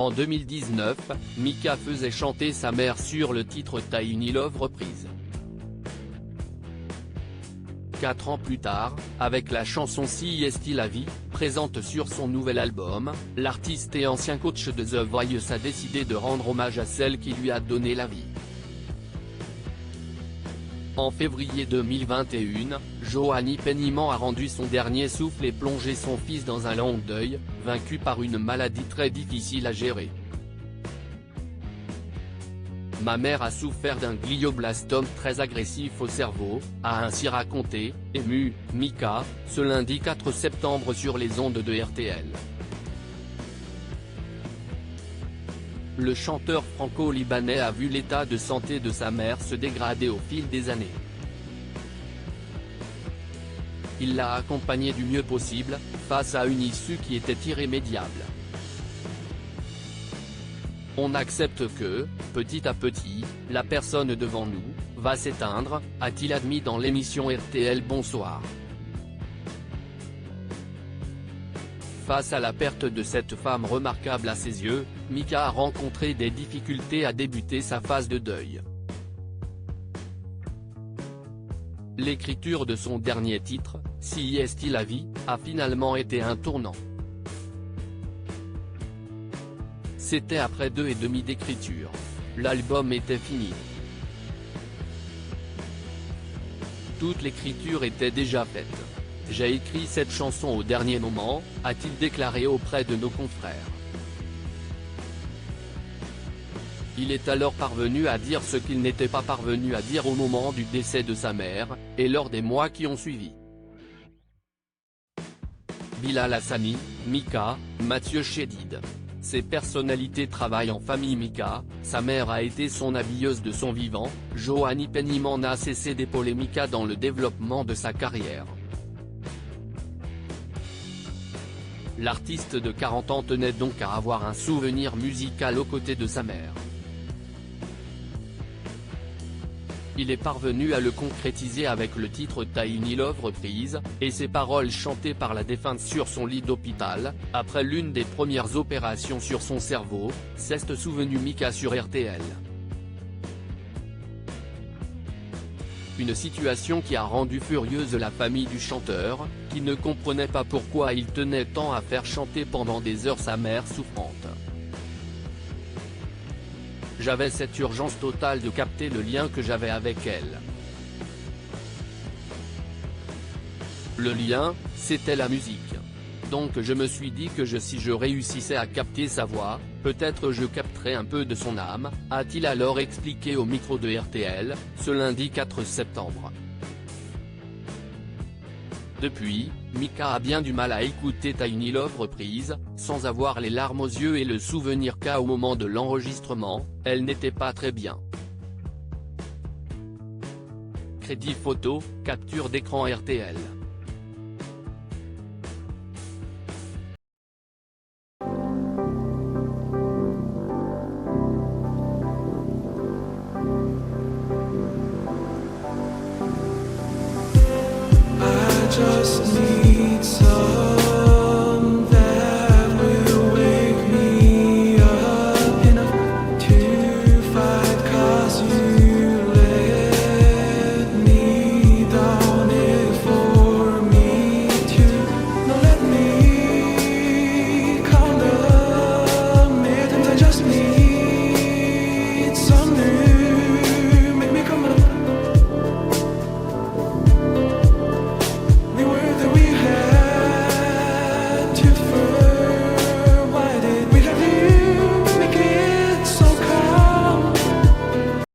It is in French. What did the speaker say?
En 2019, Mika faisait chanter sa mère sur le titre Tiny Love reprise. 4 ans plus tard, avec la chanson Si Est-il la vie, présente sur son nouvel album, l'artiste et ancien coach de The Voice a décidé de rendre hommage à celle qui lui a donné la vie. En février 2021, Joanie Penniman a rendu son dernier souffle et plongé son fils dans un long deuil, vaincu par une maladie très difficile à gérer. Ma mère a souffert d'un glioblastome très agressif au cerveau, a ainsi raconté, ému, Mika, ce lundi 4 septembre sur les ondes de RTL. Le chanteur franco-libanais a vu l'état de santé de sa mère se dégrader au fil des années. Il l'a accompagnée du mieux possible, face à une issue qui était irrémédiable. On accepte que, petit à petit, la personne devant nous, va s'éteindre, a-t-il admis dans l'émission RTL Bonsoir. Face à la perte de cette femme remarquable à ses yeux, Mika a rencontré des difficultés à débuter sa phase de deuil. L'écriture de son dernier titre, Si Est-il la vie, a finalement été un tournant. C'était après 2 ans et demi d'écriture. L'album était fini. Toute l'écriture était déjà faite. J'ai écrit cette chanson au dernier moment, a-t-il déclaré auprès de nos confrères. Il est alors parvenu à dire ce qu'il n'était pas parvenu à dire au moment du décès de sa mère, et lors des mois qui ont suivi. Bilal Hassani, Mika, Mathieu Chédid. Ces personnalités travaillent en famille. Mika, sa mère a été son habilleuse de son vivant, Joanie Penniman n'a cessé d'épauler Mika dans le développement de sa carrière. L'artiste de 40 ans tenait donc à avoir un souvenir musical aux côtés de sa mère. Il est parvenu à le concrétiser avec le titre Tiny Love reprise, et ses paroles chantées par la défunte sur son lit d'hôpital, après l'une des premières opérations sur son cerveau, s'est souvenu Mika sur RTL. Une situation qui a rendu furieuse la famille du chanteur, qui ne comprenait pas pourquoi il tenait tant à faire chanter pendant des heures sa mère souffrante. J'avais cette urgence totale de capter le lien que j'avais avec elle. Le lien, c'était la musique. Donc je me suis dit que si je réussissais à capter sa voix, peut-être je capterais un peu de son âme, a-t-il alors expliqué au micro de RTL, ce lundi 4 septembre. Depuis, Mika a bien du mal à écouter Tiny Love reprise, sans avoir les larmes aux yeux et le souvenir qu'au moment de l'enregistrement, elle n'était pas très bien. Crédit photo, capture d'écran RTL. Just need